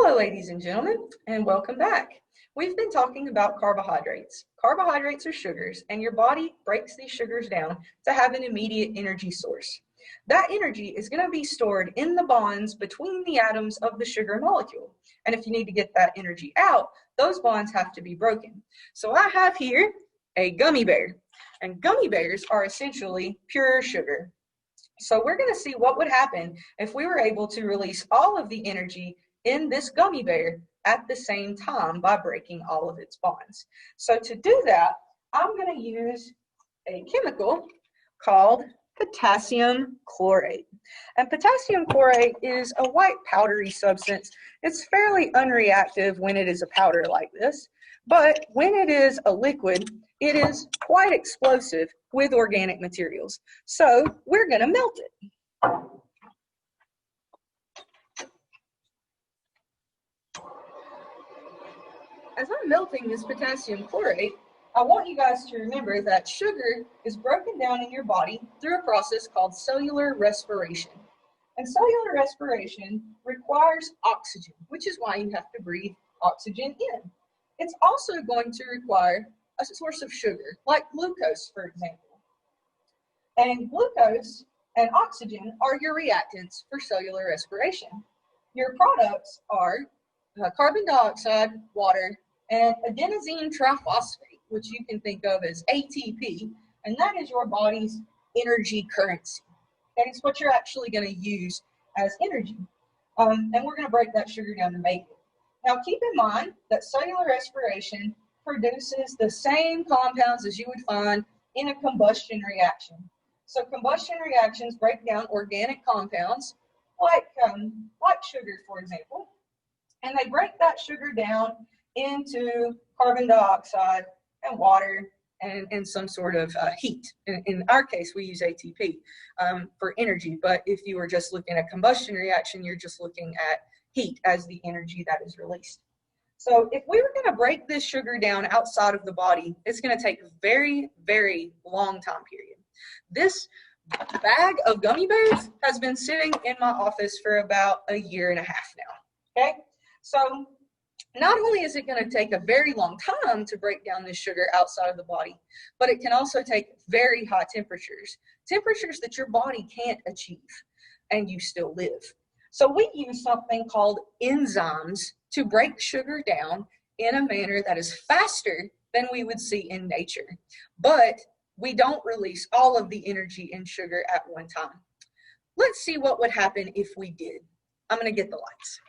Hello, ladies and gentlemen, and welcome back. We've been talking about carbohydrates. Carbohydrates are sugars, and your body breaks these sugars down to have an immediate energy source. That energy is going to be stored in the bonds between the atoms of the sugar molecule. And if you need to get that energy out, those bonds have to be broken. So I have here a gummy bear, and gummy bears are essentially pure sugar. So we're going to see what would happen if we were able to release all of the energy in this gummy bear at the same time by breaking all of its bonds. So to do that, I'm going to use a chemical called potassium chlorate. And potassium chlorate is a white powdery substance. It's fairly unreactive when it is a powder like this, but when it is a liquid, it is quite explosive with organic materials. So we're going to melt it. As I'm melting this potassium chlorate, I want you guys to remember that sugar is broken down in your body through a process called cellular respiration. And cellular respiration requires oxygen, which is why you have to breathe oxygen in. It's also going to require a source of sugar, like glucose, for example. And glucose and oxygen are your reactants for cellular respiration. Your products are carbon dioxide, water, and adenosine triphosphate, which you can think of as ATP, and that is your body's energy currency. That is what you're actually going to use as energy. And we're going to break that sugar down to make it. Now keep in mind that cellular respiration produces the same compounds as you would find in a combustion reaction. So combustion reactions break down organic compounds like sugar, for example, and they break that sugar down into carbon dioxide and water and some sort of heat. In our case, we use ATP for energy, but if you were just looking at combustion reaction, you're just looking at heat as the energy that is released. So if we were going to break this sugar down outside of the body, it's going to take a very, very long time period. This bag of gummy bears has been sitting in my office for about a year and a half now, okay? So not only is it going to take a very long time to break down this sugar outside of the body, but it can also take very high temperatures, temperatures that your body can't achieve, and you still live. So we use something called enzymes to break sugar down in a manner that is faster than we would see in nature. But we don't release all of the energy in sugar at one time. Let's see what would happen if we did. I'm going to get the lights.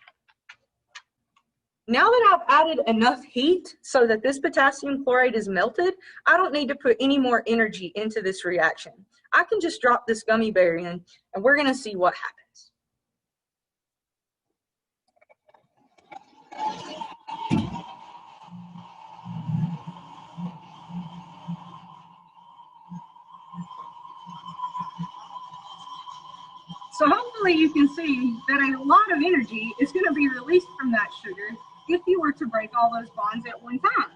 Now that I've added enough heat so that this potassium chlorate is melted, I don't need to put any more energy into this reaction. I can just drop this gummy bear in, and we're going to see what happens. So hopefully you can see that a lot of energy is going to be released from that sugar if you were to break all those bonds at one time.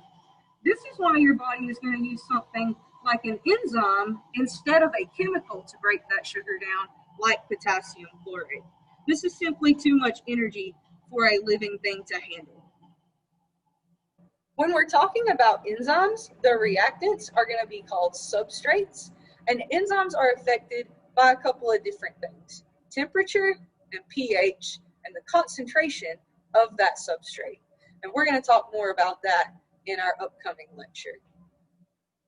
This is why your body is going to use something like an enzyme instead of a chemical to break that sugar down, like potassium chlorate. This is simply too much energy for a living thing to handle. When we're talking about enzymes, the reactants are going to be called substrates, and enzymes are affected by a couple of different things: temperature and pH, and the concentration of that substrate. And we're going to talk more about that in our upcoming lecture.